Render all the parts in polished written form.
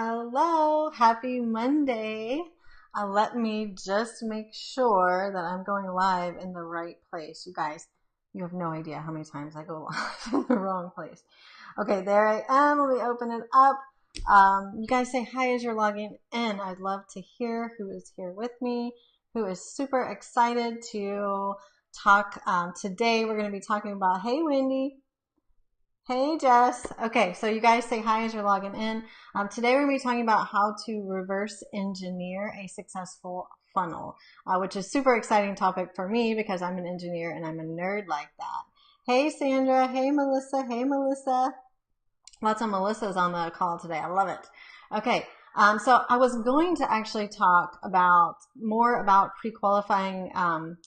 Hello, happy Monday. Let me just make sure that I'm going live in the right place. You guys, you have no idea how many times I go live in the wrong place. Okay, there I am. Let me open it up. You guys say hi as you're logging in. I'd love to hear who is here with me, who is super excited to talk. Today we're going to be talking about, hey, Wendy. Hey Jess. Okay, so you guys say hi as you're logging in. Today we're going to be talking about how to reverse engineer a successful funnel, which is a super exciting topic for me because I'm an engineer and I'm a nerd like that. Hey Sandra. Hey Melissa. Hey Melissa. Lots of Melissas on the call today. I love it. Okay, so I was going to actually talk more about pre-qualifying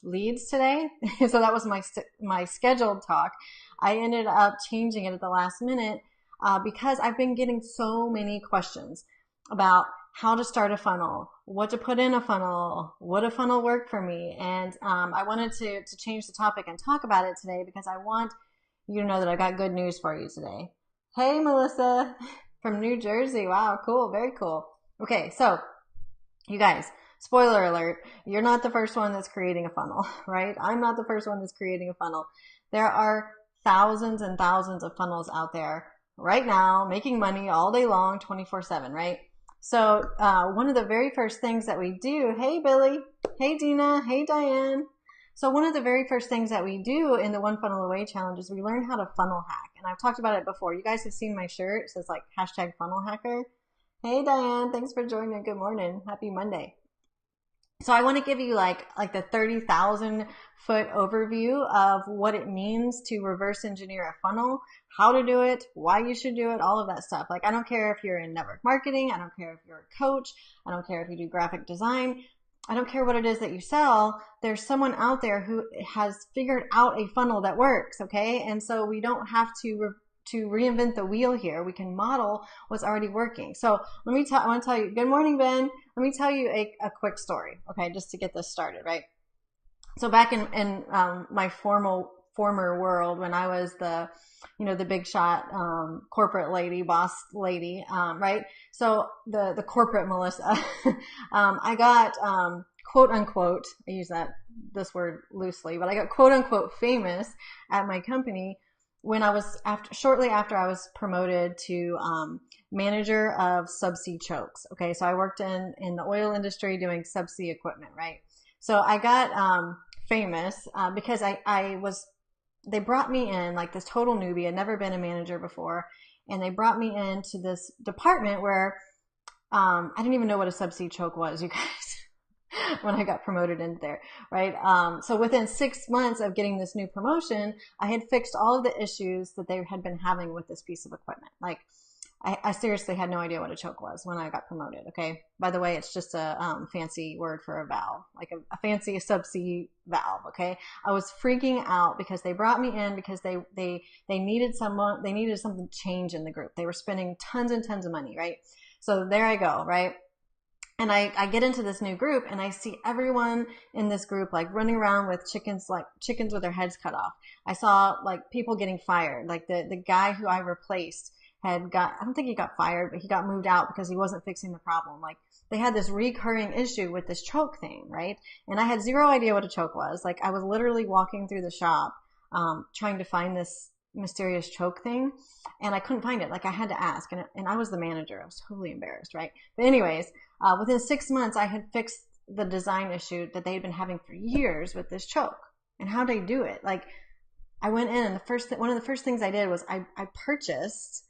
leads today. So that was my scheduled talk. I ended up changing it at the last minute because I've been getting so many questions about how to start a funnel, what to put in a funnel, would a funnel work for me? And I wanted to change the topic and talk about it today because I want you to know that I got good news for you today. Hey, Melissa from New Jersey. Wow, cool. Very cool. Okay, so you guys, spoiler alert, you're not the first one that's creating a funnel, right? I'm not the first one that's creating a funnel. There are thousands and thousands of funnels out there right now making money all day long, 24/7, right? So one of the very first things that we do, hey, Billy, hey, Dina, hey, Diane. So one of the very first things that we do in the One Funnel Away challenge is we learn how to funnel hack. And I've talked about it before. You guys have seen my shirt. It says like hashtag funnel hacker. Hey, Diane, thanks for joining. Good morning. Happy Monday. So I want to give you like the 30,000 foot overview of what it means to reverse engineer a funnel, how to do it, why you should do it, all of that stuff. Like I don't care if you're in network marketing. I don't care if you're a coach. I don't care if you do graphic design. I don't care what it is that you sell. There's someone out there who has figured out a funnel that works. Okay. And so we don't have to reinvent the wheel here. We can model what's already working. So I want to tell you, good morning, Ben. Let me tell you a quick story. Okay. Just to get this started, right? So back in my former world, when I was the big shot, corporate lady, boss lady, right? So the corporate Melissa, I got, quote unquote, I use this word loosely, but I got quote unquote famous at my company when I was shortly after I was promoted to, manager of subsea chokes. Okay. So I worked in the oil industry doing subsea equipment, right? So I got, famous, because they brought me in like this total newbie. I'd never been a manager before. And they brought me into this department where, I didn't even know what a subsea choke was, you guys, when I got promoted into there, right? So within 6 months of getting this new promotion, I had fixed all of the issues that they had been having with this piece of equipment. Like, I seriously had no idea what a choke was when I got promoted. Okay. By the way, it's just a fancy word for a valve, like a fancy subsea valve. Okay. I was freaking out because they brought me in because they needed something to change in the group. They were spending tons and tons of money. Right. So there I go. Right. And I get into this new group and I see everyone in this group like running around with chickens with their heads cut off. I saw like people getting fired. Like the guy who I replaced I don't think he got fired, but he got moved out because he wasn't fixing the problem. Like they had this recurring issue with this choke thing, right? And I had zero idea what a choke was. Like I was literally walking through the shop, trying to find this mysterious choke thing, and I couldn't find it. Like I had to ask, and I was the manager. I was totally embarrassed, right? But anyways, within 6 months, I had fixed the design issue that they had been having for years with this choke. And how did I do it? Like I went in, and one of the first things I did was I purchased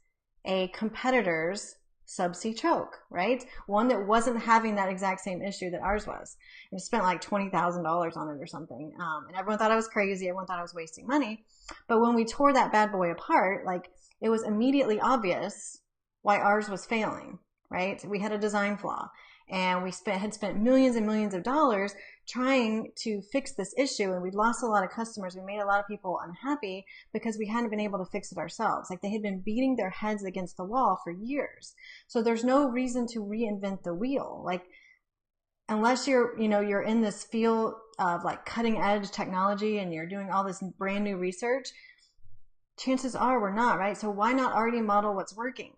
a competitor's subsea choke, right? One that wasn't having that exact same issue that ours was. And spent like $20,000 on it or something. And everyone thought I was crazy. Everyone thought I was wasting money. But when we tore that bad boy apart, like it was immediately obvious why ours was failing, right? We had a design flaw. And we had spent millions and millions of dollars trying to fix this issue, and we'd lost a lot of customers. We made a lot of people unhappy because we hadn't been able to fix it ourselves. Like they had been beating their heads against the wall for years. So there's no reason to reinvent the wheel. Like unless you're in this field of like cutting edge technology and you're doing all this brand new research, chances are we're not, right? So why not already model what's working?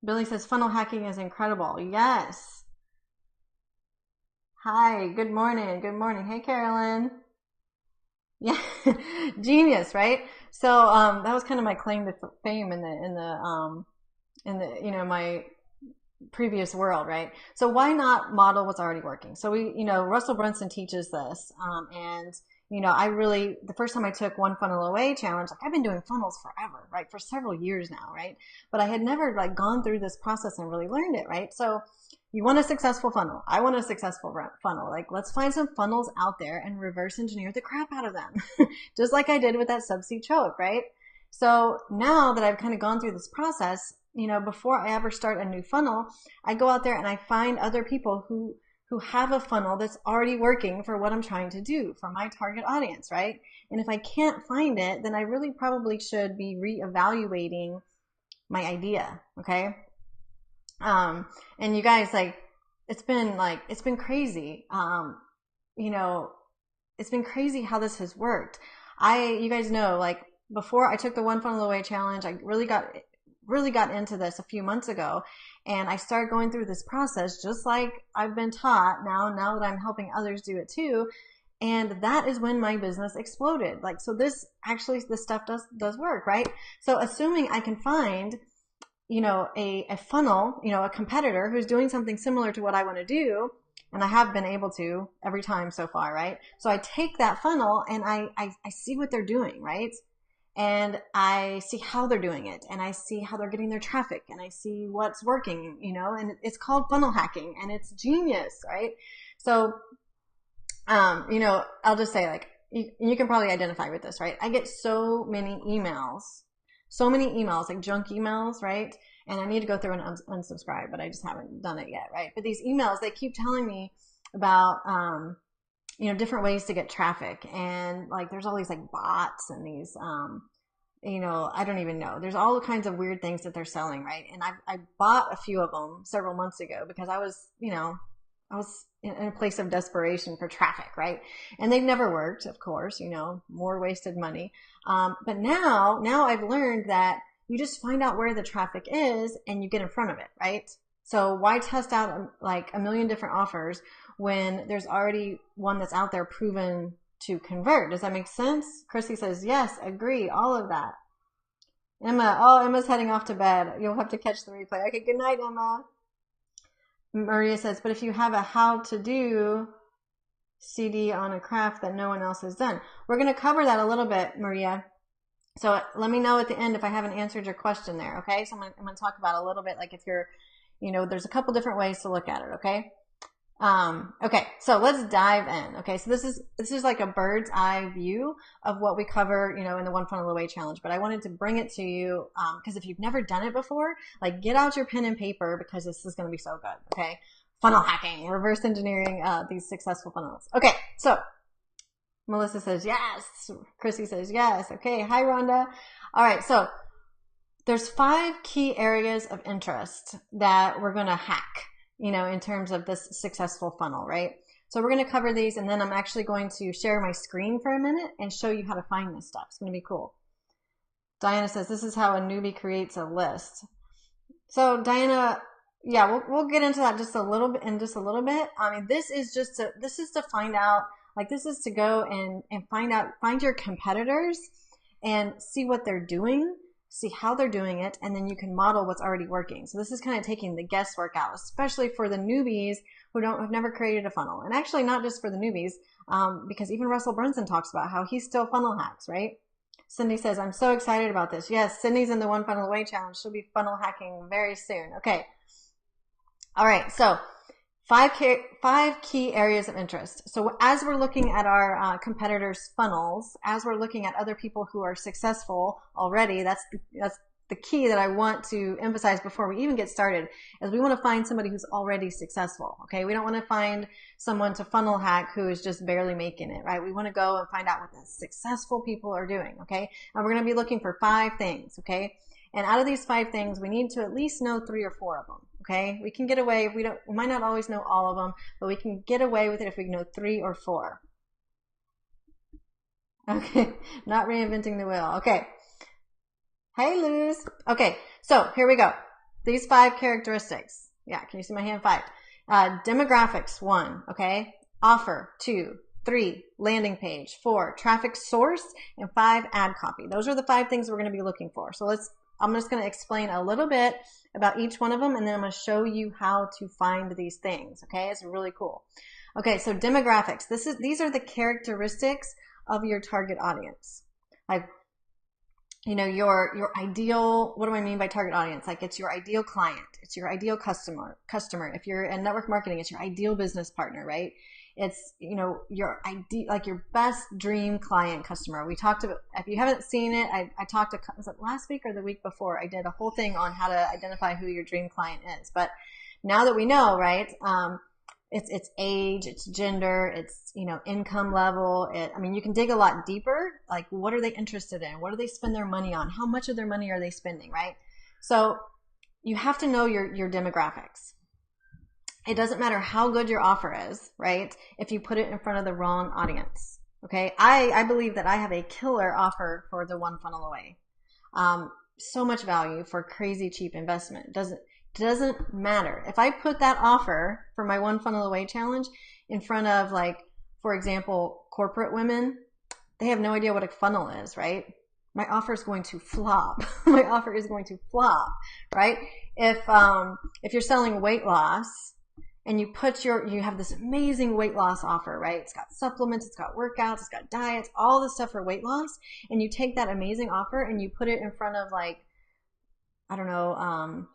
Billy says funnel hacking is incredible. Yes. Hi, good morning. Good morning. Hey, Carolyn. Yeah, genius, right? So that was kind of my claim to fame in the my previous world, right? So why not model what's already working? So Russell Brunson teaches this, and I really the first time I took one funnel away challenge, like I've been doing funnels forever, right, for several years now, right? But I had never like gone through this process and really learned it, right? So you want a successful funnel. I want a successful funnel. Like let's find some funnels out there and reverse engineer the crap out of them, just like I did with that subsea choke, right? So now that I've kind of gone through this process, before I ever start a new funnel, I go out there and I find other people who have a funnel that's already working for what I'm trying to do for my target audience, right? And if I can't find it, then I really probably should be reevaluating my idea, okay? And you guys, it's been crazy. It's been crazy how this has worked. You guys know, like before I took the one funnel away challenge, I really got into this a few months ago, and I started going through this process just like I've been taught now that I'm helping others do it too. And that is when my business exploded. Like, so this stuff does work, right? So assuming I can find, a funnel, a competitor who's doing something similar to what I want to do, and I have been able to every time so far, right? So I take that funnel and I see what they're doing, right? And I see how they're doing it, and I see how they're getting their traffic, and I see what's working, and it's called funnel hacking, and it's genius, right? So, I'll just say, like, you can probably identify with this, right? I get so many emails, like junk emails, right? And I need to go through and unsubscribe, but I just haven't done it yet, right? But these emails, they keep telling me about, different ways to get traffic. And like, there's all these like bots and these, I don't even know. There's all kinds of weird things that they're selling, right? And I bought a few of them several months ago because I was in a place of desperation for traffic, right? And they've never worked, of course, more wasted money. But now I've learned that you just find out where the traffic is and you get in front of it, right? So why test out like a million different offers when there's already one that's out there proven to convert? Does that make sense? Chrissy says, yes, agree, all of that. Emma's heading off to bed. You'll have to catch the replay. Okay, good night, Emma. Maria says, but if you have a how to do CD on a craft that no one else has done. We're going to cover that a little bit, Maria. So let me know at the end if I haven't answered your question there, okay? So I'm going to talk about a little bit, like if you're, there's a couple different ways to look at it, okay? Okay, so let's dive in. Okay, so this is like a bird's eye view of what we cover, in the one funnel away challenge. But I wanted to bring it to you because if you've never done it before, like get out your pen and paper because this is going to be so good. Okay, funnel hacking, reverse engineering these successful funnels. Okay, so Melissa says yes. Chrissy says yes. Okay, hi Rhonda. All right, so there's 5 key areas of interest that we're going to hack, in terms of this successful funnel, right? So we're going to cover these, and then I'm actually going to share my screen for a minute and show you how to find this stuff. It's going to be cool. Diana says, this is how a newbie creates a list. So Diana, yeah, we'll get into that just a little bit in just a little bit. I mean, this is to find out, like this is to go and find your competitors and see what they're doing, see how they're doing it, and then you can model what's already working. So this is kind of taking the guesswork out, especially for the newbies who have never created a funnel. And actually not just for the newbies, because even Russell Brunson talks about how he still funnel hacks, right? Cindy says, I'm so excited about this. Yes, Cindy's in the One Funnel Away Challenge. She'll be funnel hacking very soon. Okay. All right. So 5 key areas of interest. So as we're looking at our competitors' funnels, as we're looking at other people who are successful already, that's the key that I want to emphasize before we even get started, is we want to find somebody who's already successful. Okay, we don't want to find someone to funnel hack who is just barely making it, right? We want to go and find out what the successful people are doing. Okay, and we're going to be looking for 5 things. Okay, and out of these 5 things, we need to at least know 3 or 4 of them. Okay, we can get away if we might not always know all of them, but we can get away with it if we know 3 or 4. Okay, not reinventing the wheel. Okay. Hey, Luz. Okay, so here we go. these 5 characteristics. Yeah, can you see my hand? 5. Demographics, 1, okay? Offer, 2, 3, landing page, 4, traffic source, and 5, ad copy. Those are the 5 things we're going to be looking for. So I'm just going to explain a little bit about each one of them, and then I'm going to show you how to find these things, okay? It's really cool. Okay, so demographics. These are the characteristics of your target audience. Like, you know, your ideal, what do I mean by target audience? Like, it's your ideal client. It's your ideal customer. If you're in network marketing, it's your ideal business partner, right? It's, you know, your ideal, like your best dream client customer. We talked about, if you haven't seen it, I talked to, was it last week or the week before? I did a whole thing on how to identify who your dream client is. But now that we know, right, it's age, it's gender, it's, you know, income level. I mean, you can dig a lot deeper. Like, what are they interested in? What do they spend their money on? How much of their money are they spending, right? So you have to know your demographics. It doesn't matter how good your offer is, right, if you put it in front of the wrong audience, okay? I believe that I have a killer offer for the one funnel away. So much value for crazy cheap investment. Doesn't matter. If I put that offer for my one funnel away challenge in front of, like, for example, corporate women, they have no idea what a funnel is, right? My offer is going to flop. My offer is going to flop, right? If you're selling weight loss, and you have this amazing weight loss offer, right? It's got supplements, it's got workouts, it's got diets, all this stuff for weight loss. And you take that amazing offer and you put it in front of, like, I don't know,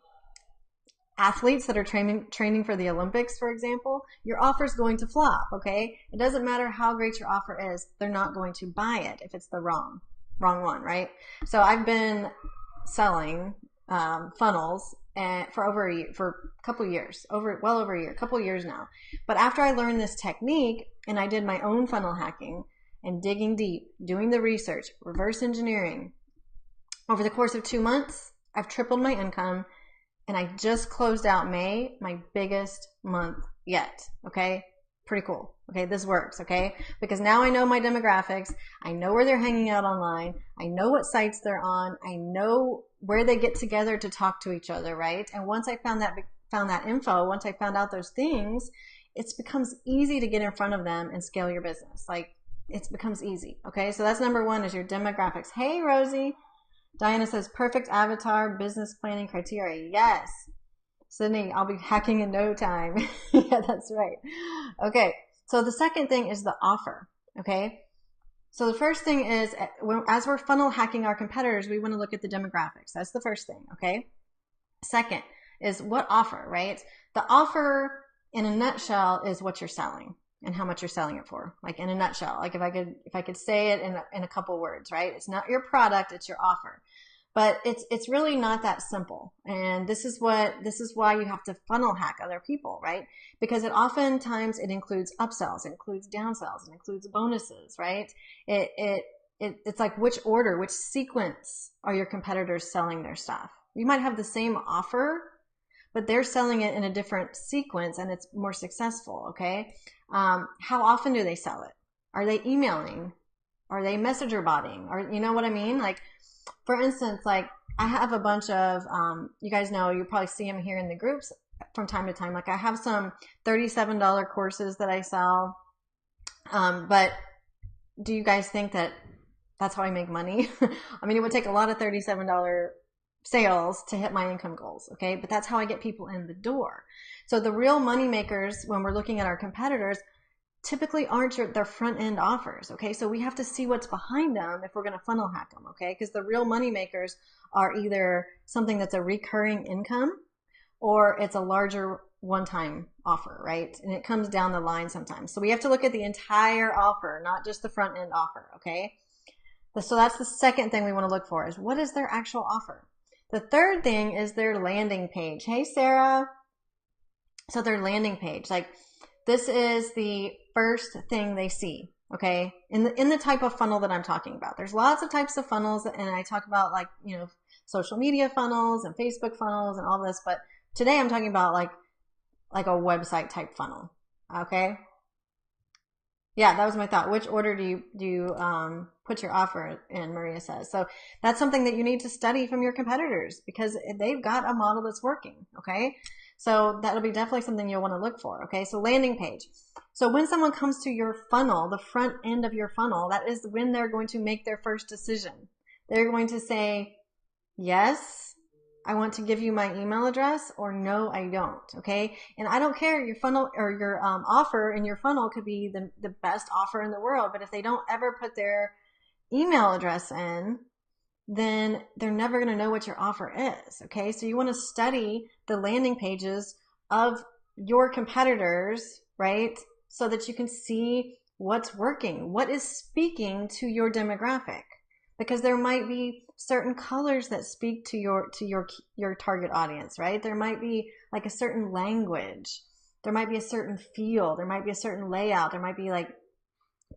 athletes that are training for the Olympics, for example. Your offer is going to flop, okay? It doesn't matter how great your offer is. They're not going to buy it if it's the wrong one, right? So I've been selling funnels for over a year, for a couple years, well over a year, a couple years now. But after I learned this technique and I did my own funnel hacking and digging deep, doing the research, reverse engineering, over the course of 2 months, I've tripled my income, and I just closed out May, my biggest month yet, okay? Pretty cool. Okay, this works, okay? Because now I know my demographics. I know where they're hanging out online. I know what sites they're on. I know where they get together to talk to each other, right? And once I found that info, once I found out those things, it becomes easy to get in front of them and scale your business. Like, it becomes easy, okay? So that's number 1, is your demographics. Hey, Rosie. Diana says, perfect avatar, business planning criteria. Yes. Sydney, I'll be hacking in no time. Yeah, that's right. Okay, so the second thing is the offer, okay? So the first thing is, as we're funnel hacking our competitors, we want to look at the demographics. That's the first thing, okay? Second is what offer, right? The offer, in a nutshell, is what you're selling and how much you're selling it for. Like, in a nutshell, like if I could say it in a couple words, right? It's not your product, it's your offer. But it's really not that simple. And this is why you have to funnel hack other people, right? Because oftentimes it includes upsells, it includes downsells, it includes bonuses, right? It's like, which order, which sequence are your competitors selling their stuff? You might have the same offer, but they're selling it in a different sequence and it's more successful, okay? How often do they sell it? Are they emailing? Are they messenger botting? Or, you know what I mean? Like, for instance, like, I have a bunch of, you guys know, you probably see them here in the groups from time to time. Like, I have some $37 courses that I sell. But do you guys think that that's how I make money? I mean, it would take a lot of $37 sales to hit my income goals, okay? But that's how I get people in the door. So the real money makers, when we're looking at our competitors, typically aren't their front end offers, okay? So we have to see what's behind them if we're going to funnel hack them, okay? Because the real money makers are either something that's a recurring income or it's a larger one-time offer, right? And it comes down the line sometimes. So we have to look at the entire offer, not just the front end offer, okay? So that's the second thing we want to look for, is what is their actual offer? The third thing is their landing page. Hey, Sarah. So their landing page, like, this is the first thing they see, okay? In the type of funnel that I'm talking about. There's lots of types of funnels, and I talk about, like, you know, social media funnels and Facebook funnels and all this, but today I'm talking about like a website type funnel, okay? Yeah, that was my thought. Which order do you put your offer in? Maria says. So that's something that you need to study from your competitors because they've got a model that's working. Okay, so that'll be definitely something you'll want to look for. Okay, so landing page. So when someone comes to your funnel, the front end of your funnel, that is when they're going to make their first decision. They're going to say, yes, I want to give you my email address, or no, I don't. Okay. And I don't care, your funnel or your offer in your funnel could be the best offer in the world. But if they don't ever put their email address in, then they're never going to know what your offer is. Okay. So you want to study the landing pages of your competitors, right? So that you can see what's working, what is speaking to your demographic. Because there might be certain colors that speak to your target audience, right? There might be like a certain language, there might be a certain feel, there might be a certain layout, there might be like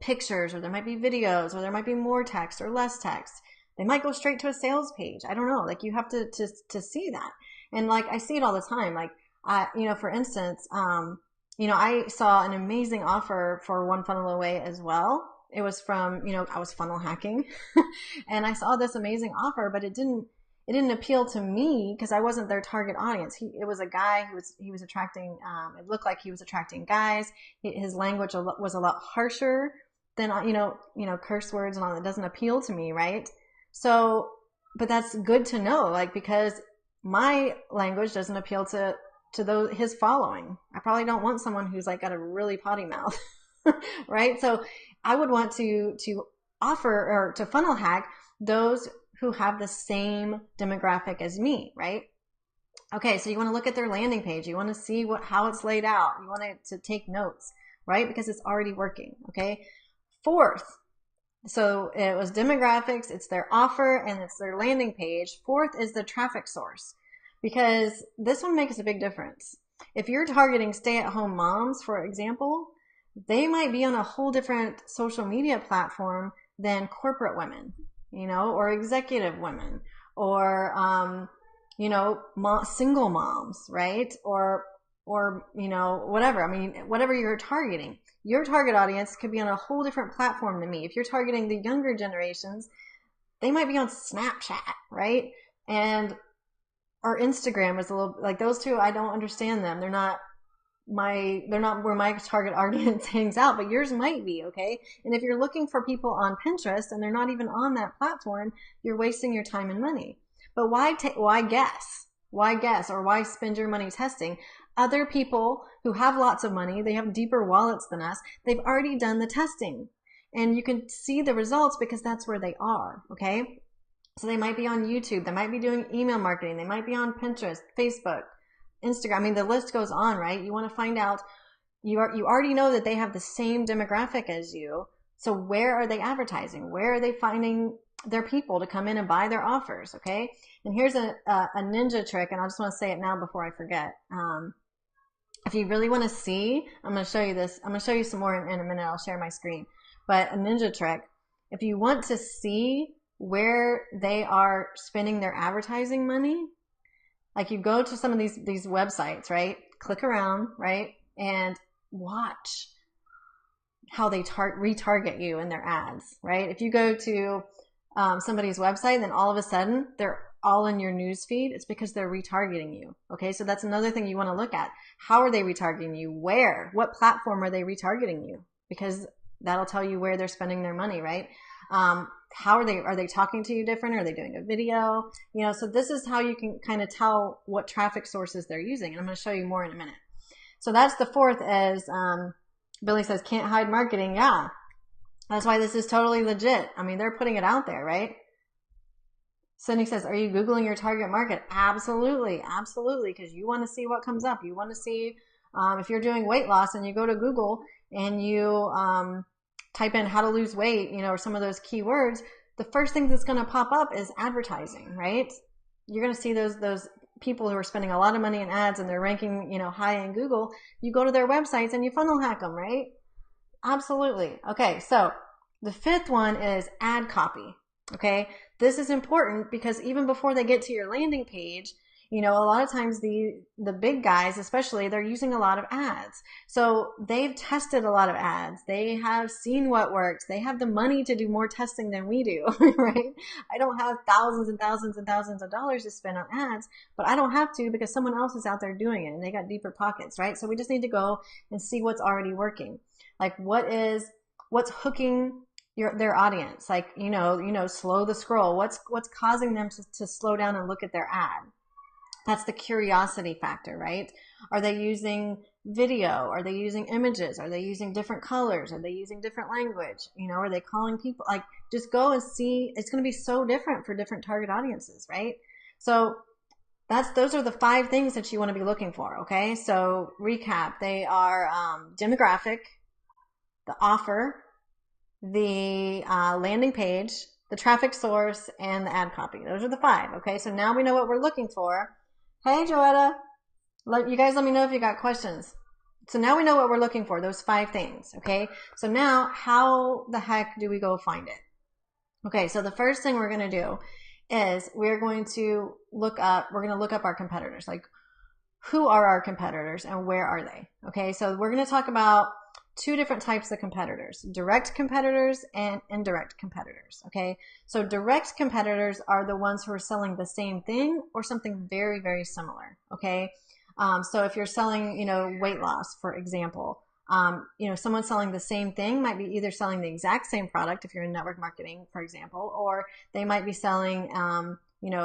pictures, or there might be videos, or there might be more text or less text. They might go straight to a sales page. I don't know. Like you have to see that. And like I see it all the time. Like for instance, I saw an amazing offer for One Funnel Away as well. It was from, I was funnel hacking and I saw this amazing offer, but it didn't appeal to me because I wasn't their target audience. It was a guy he was attracting, it looked like he was attracting guys. His language was a lot harsher than, curse words and all that doesn't appeal to me. Right. So, but that's good to know, like, because my language doesn't appeal to his following. I probably don't want someone who's like got a really potty mouth. Right. So I would want to offer or to funnel hack those who have the same demographic as me, right? Okay, so you want to look at their landing page. You want to see how it's laid out. You want to take notes, right? Because it's already working, okay? Fourth, so it was demographics, it's their offer, and it's their landing page. Fourth is the traffic source, because this one makes a big difference. If you're targeting stay-at-home moms, for example, they might be on a whole different social media platform than corporate women, or executive women, or, single moms, right? Or, whatever. I mean, whatever you're targeting, your target audience could be on a whole different platform than me. If you're targeting the younger generations, they might be on Snapchat, right? Or Instagram is a little like those two. I don't understand them. They're not where my target audience hangs out, but yours might be, okay? And if you're looking for people on Pinterest and they're not even on that platform, you're wasting your time and money. But why guess? Why guess, or why spend your money testing? Other people who have lots of money, they have deeper wallets than us, they've already done the testing. And you can see the results because that's where they are, okay? So they might be on YouTube, they might be doing email marketing, they might be on Pinterest, Facebook, Instagram. I mean, the list goes on, right? You want to find out, you already know that they have the same demographic as you. So where are they advertising? Where are they finding their people to come in and buy their offers? Okay. And here's a ninja trick. And I just want to say it now before I forget. If you really want to see, I'm going to show you this. I'm going to show you some more in a minute. I'll share my screen, but a ninja trick. If you want to see where they are spending their advertising money, like you go to some of these websites, right? Click around, right? And watch how they retarget you in their ads, right? If you go to somebody's website, then all of a sudden they're all in your news feed. It's because they're retargeting you. Okay, so that's another thing you want to look at. How are they retargeting you? Where? What platform are they retargeting you? Because that'll tell you where they're spending their money, right? How are they talking to you different? Are they doing a video? So this is how you can kind of tell what traffic sources they're using. And I'm going to show you more in a minute. So that's the fourth is, Billy says, can't hide marketing. Yeah. That's why this is totally legit. I mean, they're putting it out there, right? Cindy says, are you Googling your target market? Absolutely. Absolutely. Because you want to see what comes up. You want to see, if you're doing weight loss and you go to Google and you, type in how to lose weight, or some of those keywords, the first thing that's going to pop up is advertising, right? You're going to see those people who are spending a lot of money in ads and they're ranking, high in Google. You go to their websites and you funnel hack them, right? Absolutely. Okay. So the fifth one is ad copy. Okay. This is important because even before they get to your landing page, You know, a lot of times the big guys, especially, they're using a lot of ads. So they've tested a lot of ads. They have seen what works. They have the money to do more testing than we do, right? I don't have thousands and thousands and thousands of dollars to spend on ads, but I don't have to because someone else is out there doing it and they got deeper pockets, right? So we just need to go and see what's already working. Like what's hooking their audience? Like, slow the scroll. What's causing them to slow down and look at their ad? That's the curiosity factor, right? Are they using video? Are they using images? Are they using different colors? Are they using different language? Are they calling people? Like, just go and see. It's going to be so different for different target audiences, right? So those are the 5 things that you want to be looking for, okay? So recap, they are demographic, the offer, the landing page, the traffic source, and the ad copy. Those are the 5, okay? So now we know what we're looking for. Hey, Joetta, you guys let me know if you got questions. So now we know what we're looking for, those 5 things, okay? So now how the heck do we go find it? Okay, so the first thing we're going to do is we're going to look up our competitors. Like, who are our competitors and where are they? Okay, so we're going to talk about 2 different types of competitors, direct competitors and indirect competitors, okay? So direct competitors are the ones who are selling the same thing or something very, very similar, okay? So if you're selling, weight loss, for example, someone selling the same thing might be either selling the exact same product if you're in network marketing, for example, or they might be selling, a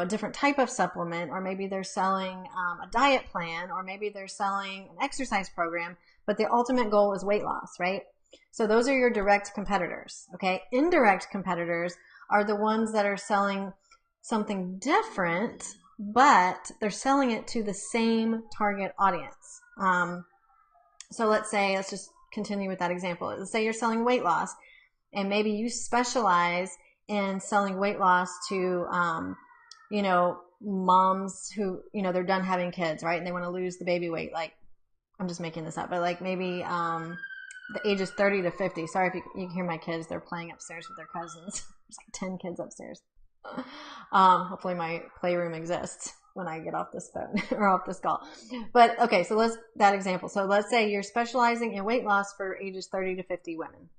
different type of supplement, or maybe they're selling a diet plan, or maybe they're selling an exercise program, but the ultimate goal is weight loss, right? So those are your direct competitors, okay? Indirect competitors are the ones that are selling something different, but they're selling it to the same target audience. So let's just continue with that example. Let's say you're selling weight loss, and maybe you specialize in selling weight loss to, moms who, they're done having kids, right? And they want to lose the baby weight. Like, I'm just making this up, but like maybe the ages 30 to 50. Sorry if you can hear my kids. They're playing upstairs with their cousins. There's like 10 kids upstairs. Hopefully my playroom exists when I get off this phone or off this call. But okay, so that example. So let's say you're specializing in weight loss for ages 30 to 50 women,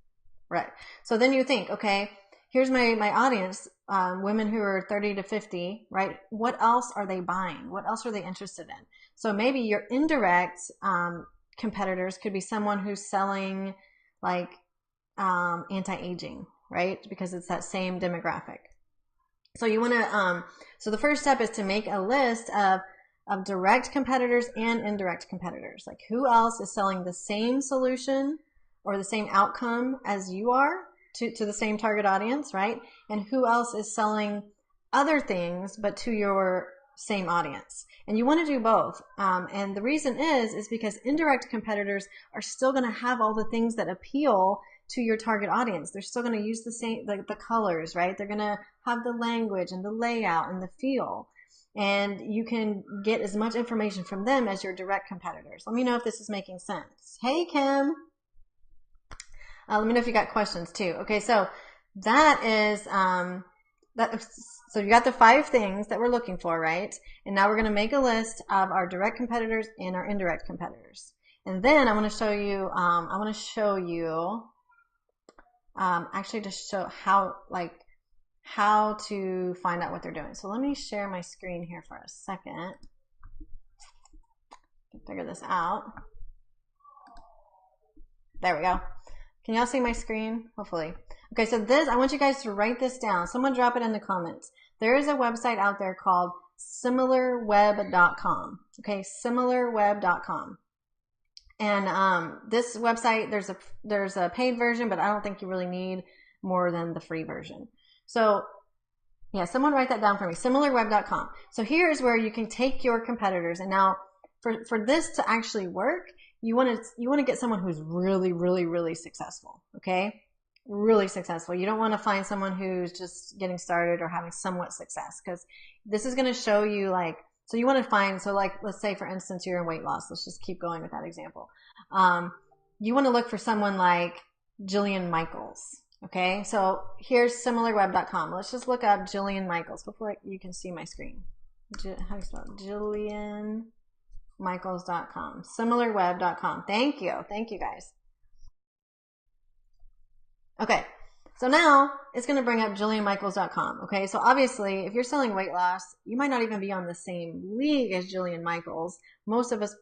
right? So then you think, okay, here's my audience, women who are 30 to 50, right? What else are they buying? What else are they interested in? So maybe your indirect competitors could be someone who's selling like anti-aging, right? Because it's that same demographic. So you want to, so the first step is to make a list of direct competitors and indirect competitors. Like, who else is selling the same solution or the same outcome as you are to the same target audience, right? And who else is selling other things but to your same audience. And you want to do both. And the reason is because indirect competitors are still going to have all the things that appeal to your target audience. They're still going to use the same, the colors, right? They're going to have the language and the layout and the feel. And you can get as much information from them as your direct competitors. Let me know if this is making sense. Hey, Kim. Let me know if you got questions too. Okay, so that is, so you got the 5 things that we're looking for, right? And now we're going to make a list of our direct competitors and our indirect competitors. And then I want to show you, actually to show how to find out what they're doing. So let me share my screen here for a second. Figure this out. There we go. Can y'all see my screen? Hopefully. Okay, so I want you guys to write this down. Someone drop it in the comments. There is a website out there called similarweb.com. Okay, similarweb.com. And this website, there's a paid version, but I don't think you really need more than the free version. So yeah, someone write that down for me, similarweb.com. So here's where you can take your competitors. And now for this to actually work, you want to get someone who's really, really, really successful, okay? Really successful. You don't want to find someone who's just getting started or having somewhat success, because this is going to show you so you want to find, let's say for instance, you're in weight loss. Let's just keep going with that example. You want to look for someone like Jillian Michaels, okay? So here's similarweb.com. Let's just look up Jillian Michaels. Hopefully you can see my screen. how do you spell it? JillianMichaels.com. Similarweb.com. Thank you. Thank you, guys. Okay. So now it's going to bring up JillianMichaels.com. Okay. So obviously, if you're selling weight loss, you might not even be on the same league as Jillian Michaels. Most of us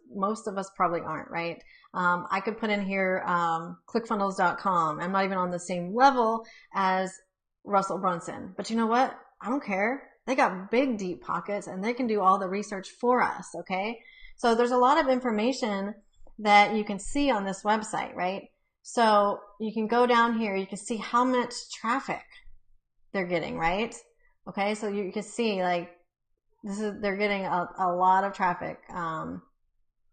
probably aren't, right? I could put in here Clickfunnels.com. I'm not even on the same level as Russell Brunson. But you know what? I don't care. They got big, deep pockets and they can do all the research for us. Okay. So there's a lot of information that you can see on this website, right? So you can go down here, you can see how much traffic they're getting, right? Okay, so you can see like they're getting a lot of traffic.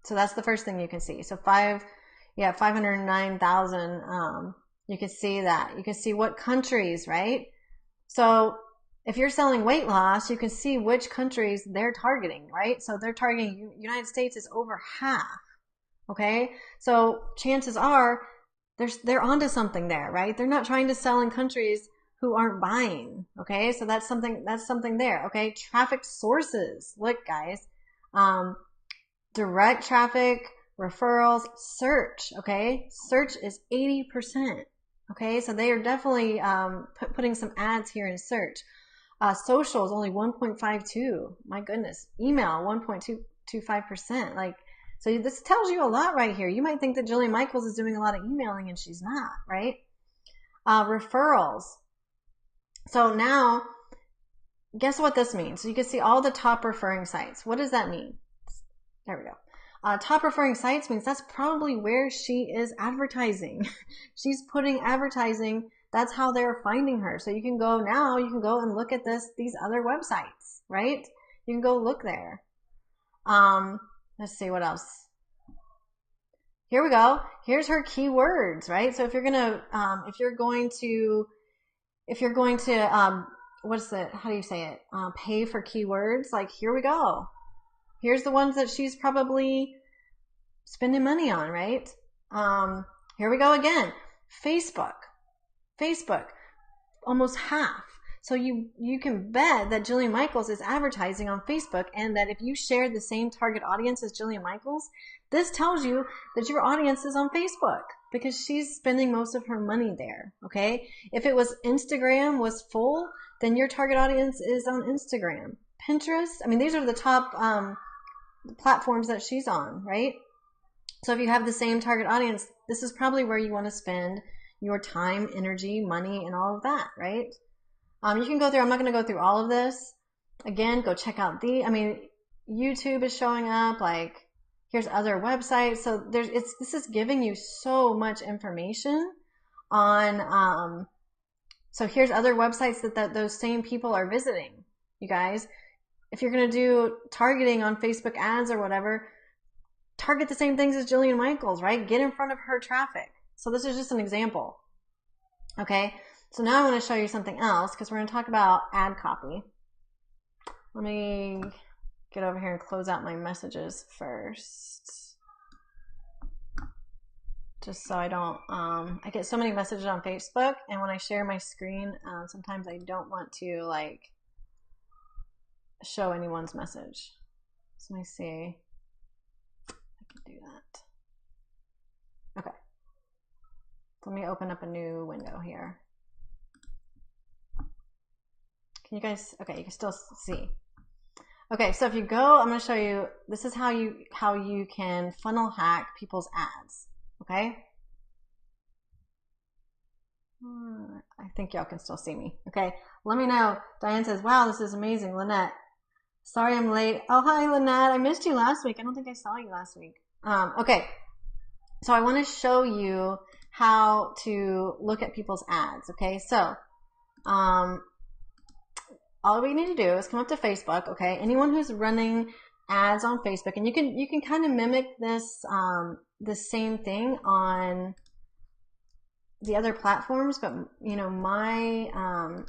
So that's the first thing you can see. So 509,000. You can see that. You can see what countries, right? So if you're selling weight loss, you can see which countries they're targeting, right? So they're targeting United States is over half. Okay, so chances are they're onto something there, right? They're not trying to sell in countries who aren't buying. Okay, so that's something there. Okay, traffic sources. Look, guys, direct traffic, referrals, search. Okay, search is 80%. Okay, so they are definitely putting some ads here in search. Social is only 1.52. My goodness, email 1.25%. Like. So this tells you a lot right here. You might think that Jillian Michaels is doing a lot of emailing and she's not, right? Referrals. So now, guess what this means? So you can see all the top referring sites. What does that mean? There we go. Top referring sites means that's probably where she is advertising. She's putting advertising. That's how they're finding her. So you can go and look at these other websites, right? You can go look there. Let's see what else. Here we go. Here's her keywords, right? So if you're going to, how do you say it? Pay for keywords. Like, here we go. Here's the ones that she's probably spending money on, right? Here we go again. Facebook, almost half. So you can bet that Jillian Michaels is advertising on Facebook, and that if you share the same target audience as Jillian Michaels, this tells you that your audience is on Facebook because she's spending most of her money there, okay? If it was Instagram was full, then your target audience is on Instagram. Pinterest, I mean, these are the top platforms that she's on, right? So if you have the same target audience, this is probably where you want to spend your time, energy, money, and all of that, right? You can go through, I'm not going to go through all of this. Again, go check out YouTube is showing up, like here's other websites. So this is giving you so much information on, so here's other websites that those same people are visiting, you guys. If you're going to do targeting on Facebook ads or whatever, target the same things as Jillian Michaels, right? Get in front of her traffic. So this is just an example. Okay. So now I want to show you something else because we're going to talk about ad copy. Let me get over here and close out my messages first. Just so I don't, I get so many messages on Facebook, and when I share my screen, sometimes I don't want to like show anyone's message. So let me see if I can do that. Okay. Let me open up a new window here. Can you guys, okay, you can still see. Okay, so if you go, I'm going to show you, this is how you can funnel hack people's ads, okay? I think y'all can still see me, okay? Let me know. Diane says, wow, this is amazing. Lynette, sorry I'm late. Oh, hi, Lynette. I missed you last week. I don't think I saw you last week. Okay, so I want to show you how to look at people's ads, okay? So, all we need to do is come up to Facebook, okay? Anyone who's running ads on Facebook, and you can kind of mimic this the same thing on the other platforms, but you know, my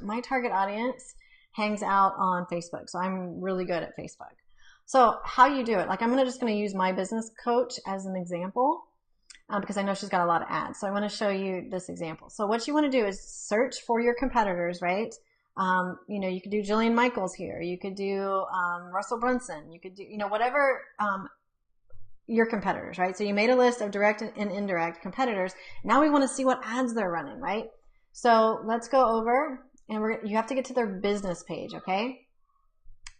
my target audience hangs out on Facebook, so I'm really good at Facebook. So how you do it? Like I'm just going to use my business coach as an example because I know she's got a lot of ads. So I want to show you this example. So what you want to do is search for your competitors, right? You know, you could do Jillian Michaels here. You could do Russell Brunson. You could do, you know, whatever your competitors, right? So you made a list of direct and indirect competitors. Now we want to see what ads they're running, right? So let's go over, and you have to get to their business page, okay?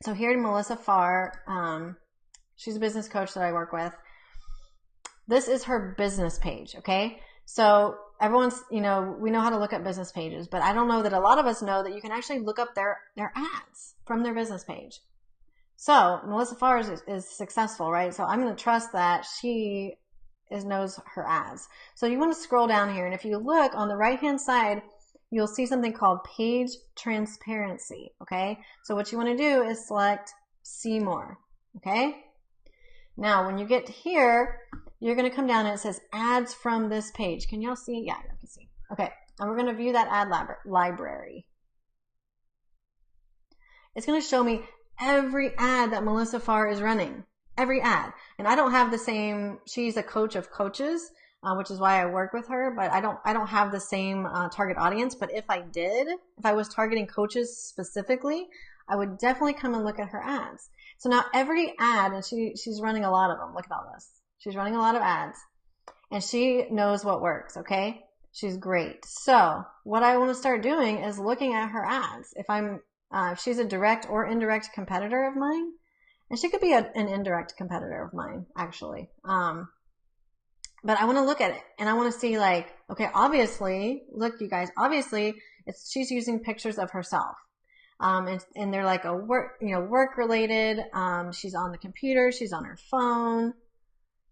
So here Melissa Farr, she's a business coach that I work with. This is her business page, okay? So everyone's, you know, we know how to look up business pages, but I don't know that a lot of us know that you can actually look up their ads from their business page. So Melissa Farr is successful, right? So I'm going to trust that she knows her ads. So you want to scroll down here, and if you look on the right-hand side, you'll see something called page transparency, okay? So what you want to do is select see more, okay? Now, when you get here, you're going to come down and it says ads from this page. Can y'all see? Yeah, you can see. Okay, and we're going to view that ad library. It's going to show me every ad that Melissa Farr is running, every ad. And I don't have the same, she's a coach of coaches, which is why I work with her, but I don't have the same target audience. But if I did, if I was targeting coaches specifically, I would definitely come and look at her ads. So now every ad, and she's running a lot of them. Look at all this. She's running a lot of ads, and she knows what works, okay? She's great. So what I want to start doing is looking at her ads. If she's a direct or indirect competitor of mine, and she could be an indirect competitor of mine, actually. But I want to look at it, and I want to see, like, okay, obviously, look, you guys, obviously, she's using pictures of herself. And they're like a work related. She's on the computer. She's on her phone.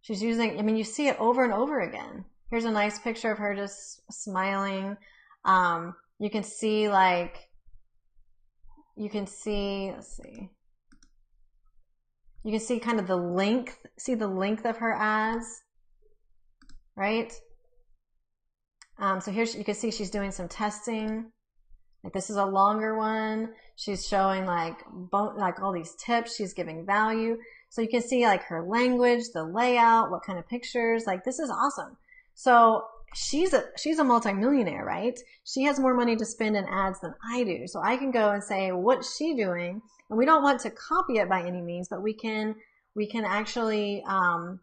She's using, I mean, you see it over and over again. Here's a nice picture of her just smiling. You can see, like, let's see. You can see kind of the length, of her ads, right? So here you can see she's doing some testing. Like, this is a longer one. She's showing like all these tips. She's giving value. So you can see like her language, the layout, what kind of pictures. Like, this is awesome. So she's a multimillionaire, right? She has more money to spend in ads than I do. So I can go and say, what's she doing? And we don't want to copy it by any means, but we can actually,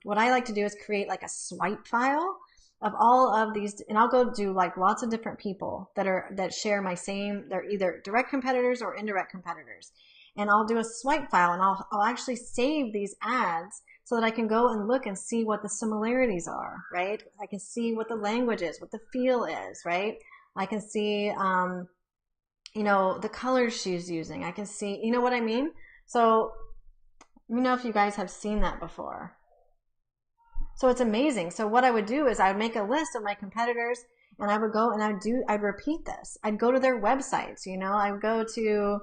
what I like to do is create like a swipe file of all of these, and I'll go do like lots of different people that share my same, they're either direct competitors or indirect competitors. And I'll do a swipe file, and I'll actually save these ads so that I can go and look and see what the similarities are, right? I can see what the language is, what the feel is, right? I can see, the colors she's using. I can see, you know what I mean? So let me know if you guys have seen that before. So it's amazing. So what I would do is I would make a list of my competitors, and I would go and I'd repeat this. I'd go to their websites, I would go to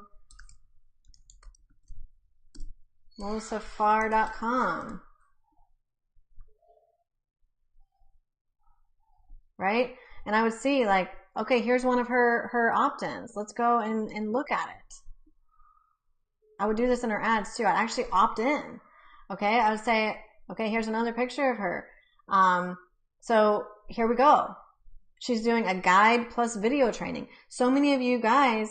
melissafarr.com, right? And I would see, like, okay, here's one of her opt-ins. Let's go and look at it. I would do this in her ads too. I'd actually opt in. Okay, I would say, okay, here's another picture of her. So here we go. She's doing a guide plus video training. So many of you guys,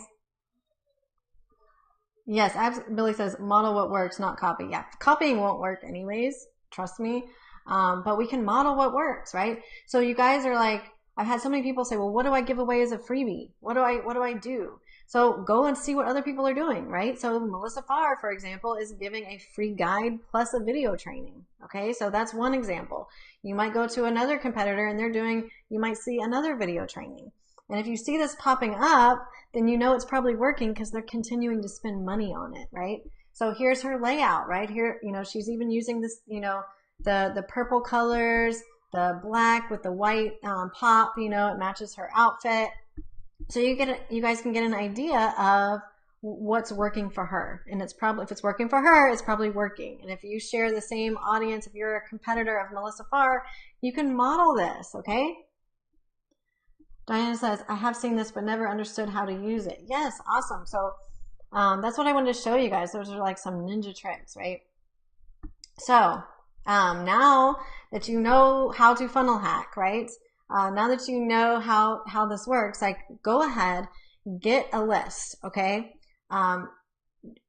yes, Billy says model what works, not copy. Yeah, copying won't work anyways, trust me. But we can model what works, right? So you guys are like, I've had so many people say, well, what do I give away as a freebie? What do I do? So go and see what other people are doing, right? So Melissa Farr, for example, is giving a free guide plus a video training. Okay, so that's one example. You might go to another competitor and you might see another video training. And if you see this popping up, then you know it's probably working because they're continuing to spend money on it, right? So here's her layout, right? Here, she's even using this, the purple colors, the black with the white pop, it matches her outfit. So you guys can get an idea of what's working for her. And if it's working for her, it's probably working. And if you share the same audience, if you're a competitor of Melissa Farr, you can model this, okay? Diana says, I have seen this but never understood how to use it. Yes, awesome. So that's what I wanted to show you guys. Those are like some ninja tricks, right? So now that you know how to funnel hack, right? Now that you know how this works, like, go ahead get a list, okay?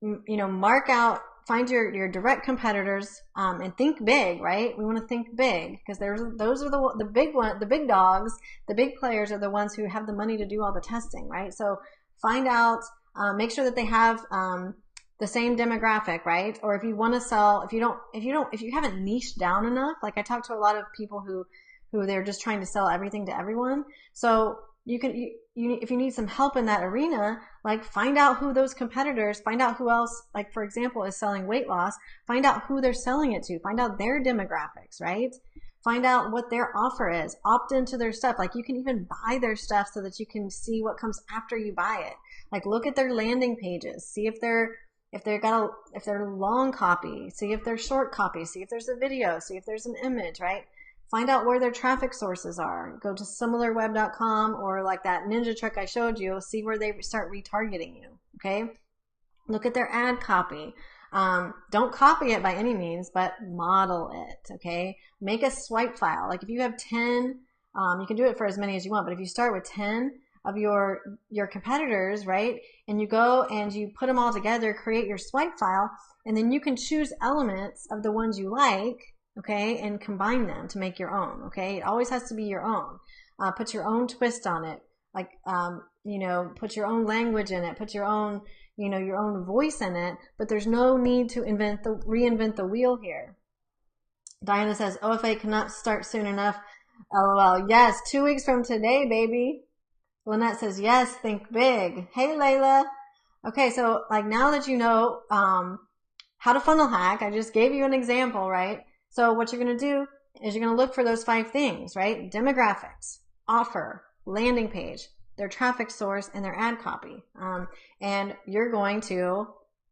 Mark out, find your direct competitors, and think big, right? We want to think big because those are the big dogs, the big players are the ones who have the money to do all the testing, right? So find out, make sure that they have the same demographic, right? Or if you want to sell, if you haven't niched down enough, like I talk to a lot of people who they're just trying to sell everything to everyone. So if you need some help in that arena, like find out who those competitors, find out who else, like for example, is selling weight loss, find out who they're selling it to, find out their demographics, right? Find out what their offer is, opt into their stuff. Like you can even buy their stuff so that you can see what comes after you buy it. Like look at their landing pages, see if they're long copy, see if they're short copy, see if there's a video, see if there's an image, right? Find out where their traffic sources are. Go to similarweb.com or like that ninja trick I showed you. See where they start retargeting you, okay? Look at their ad copy. Don't copy it by any means, but model it, okay? Make a swipe file. Like if you have 10, you can do it for as many as you want, but if you start with 10 of your competitors, right? And you go and you put them all together, create your swipe file, and then you can choose elements of the ones you like, okay, and combine them to make your own, okay? It always has to be your own. Put your own twist on it, like, put your own language in it, put your own, your own voice in it, but there's no need to reinvent the wheel here. Diana says, OFA cannot start soon enough. LOL. Yes, 2 weeks from today, baby. Lynette says, yes, think big. Hey, Layla. Okay, so like now that you know how to funnel hack, I just gave you an example, right? So what you're going to do is you're going to look for those 5 things, right? Demographics, offer, landing page, their traffic source, and their ad copy. And you're going to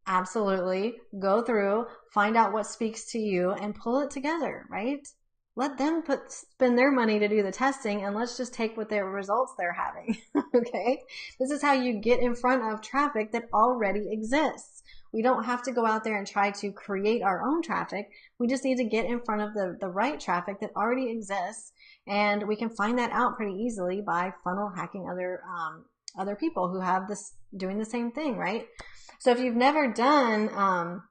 absolutely go through, find out what speaks to you, and pull it together, right? Let them spend their money to do the testing, and let's just take what their results they're having, okay? This is how you get in front of traffic that already exists. We don't have to go out there and try to create our own traffic. We just need to get in front of the right traffic that already exists, and we can find that out pretty easily by funnel hacking other people who have this doing the same thing, right? So if you've never done,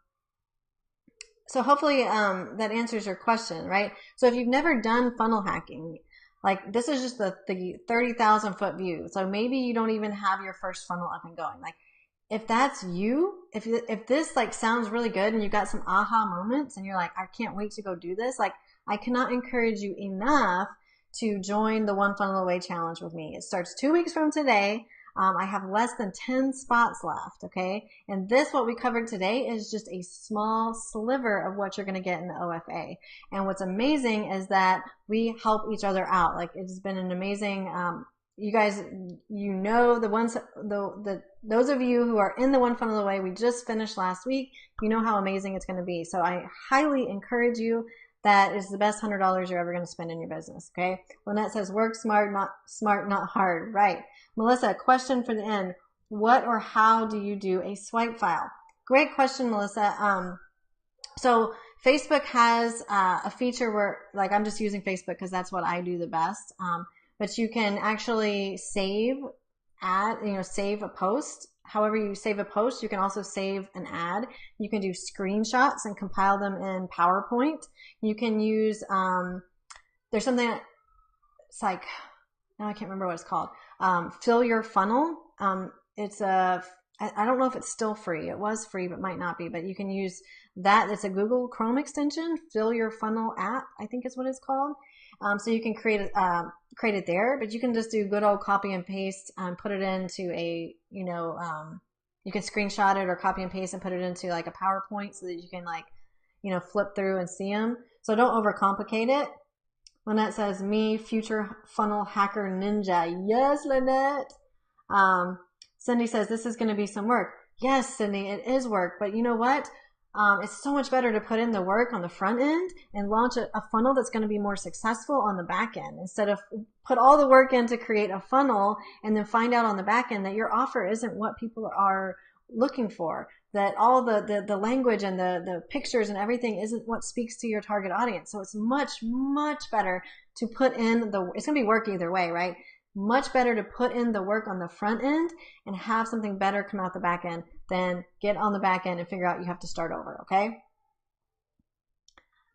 so hopefully that answers your question, right? So if you've never done funnel hacking, like this is just the 30,000 foot view. So maybe you don't even have your first funnel up and going. Like if that's you, if this like sounds really good and you got some aha moments and you're like, I can't wait to go do this. Like I cannot encourage you enough to join the One Funnel Away Challenge with me. It starts 2 weeks from today. I have less than 10 spots left, okay? And this, what we covered today, is just a small sliver of what you're going to get in the OFA. And what's amazing is that we help each other out. Like, it's been an amazing, you guys, those of you who are in the One Funnel Away, we just finished last week, you know how amazing it's going to be. So I highly encourage you. That is the best $100 you're ever going to spend in your business, okay? Lynette says, work smart, not hard. Right. Melissa, question for the end. What or how do you do a swipe file? Great question, Melissa. So Facebook has a feature where, like, I'm just using Facebook because that's what I do the best. But you can actually save a post. However you save a post, you can also save an ad. You can do screenshots and compile them in PowerPoint. You can use, there's something, it's like, now I can't remember what it's called. Fill Your Funnel. I don't know if it's still free. It was free, but might not be, but you can use that. It's a Google Chrome extension, Fill Your Funnel app, I think is what it's called. So you can create it there, but you can just do good old copy and paste and put it into a, you can screenshot it or copy and paste and put it into like a PowerPoint so that you can flip through and see them. So don't overcomplicate it. Lynette says, me, future funnel hacker ninja. Yes, Lynette. Cindy says, this is going to be some work. Yes, Cindy, it is work, but you know what? It's so much better to put in the work on the front end and launch a funnel that's going to be more successful on the back end instead of put all the work in to create a funnel and then find out on the back end that your offer isn't what people are looking for, that all the language and the pictures and everything isn't what speaks to your target audience. So it's much, much better to put in it's going to be work either way, right? much better to put in the work on the front end and have something better come out the back end than get on the back end and figure out you have to start over, okay?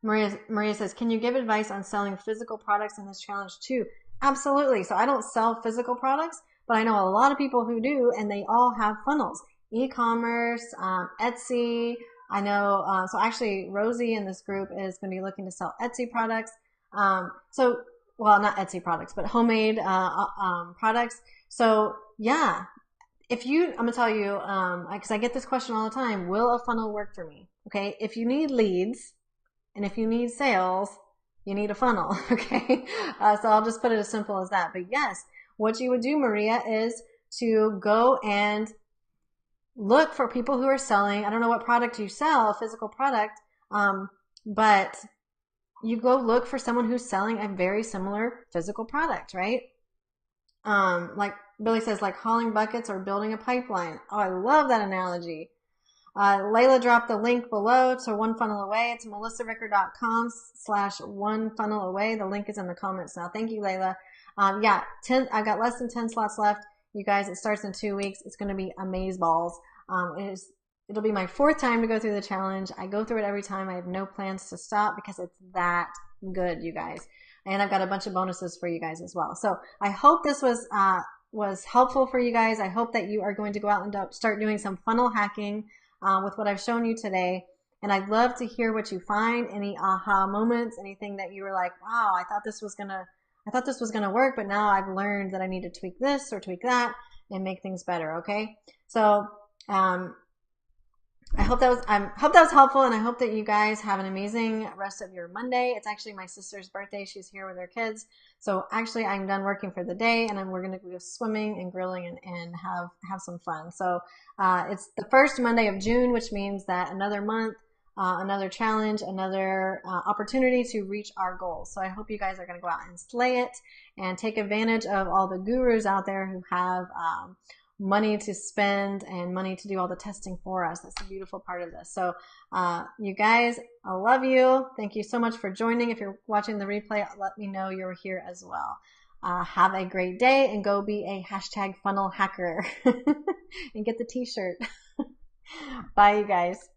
Maria says, can you give advice on selling physical products in this challenge too? Absolutely. So I don't sell physical products, but I know a lot of people who do, and they all have funnels. E-commerce, Etsy. I know, so actually Rosie in this group is going to be looking to sell Etsy products. Well, not Etsy products, but homemade products. So yeah, I'm going to tell you, because I get this question all the time, will a funnel work for me? Okay, if you need leads, and if you need sales, you need a funnel, okay? So I'll just put it as simple as that. But yes, what you would do, Maria, is to go and look for people who are selling. I don't know what product you sell, a physical product, but you go look for someone who's selling a very similar physical product, right? Like Billy says, like hauling buckets or building a pipeline. Oh, I love that analogy. Layla dropped the link below to One Funnel Away. It's melissaricker.com/onefunnelaway. The link is in the comments now. Thank you, Layla. Yeah, I've got less than 10 slots left. You guys, it starts in 2 weeks. It's going to be amazeballs. It'll be my 4th time to go through the challenge. I go through it every time. I have no plans to stop because it's that good, you guys. And I've got a bunch of bonuses for you guys as well. So I hope this was helpful for you guys. I hope that you are going to go out and start doing some funnel hacking with what I've shown you today. And I'd love to hear what you find, any aha moments, anything that you were like, wow, I thought this was gonna work, but now I've learned that I need to tweak this or tweak that and make things better. Okay. So, I hope that was helpful, and I hope that you guys have an amazing rest of your Monday. It's actually my sister's birthday. She's here with her kids. So actually I'm done working for the day, and we're going to go swimming and grilling and have some fun. So it's the first Monday of June, which means that another month, another challenge, another opportunity to reach our goals. So I hope you guys are going to go out and slay it and take advantage of all the gurus out there who have money to spend and money to do all the testing for us. That's the beautiful part of this. So you guys, I love you. Thank you so much for joining. If you're watching the replay, let me know you're here as well. Have a great day, and go be a #funnel hacker and get the t-shirt. Bye, you guys.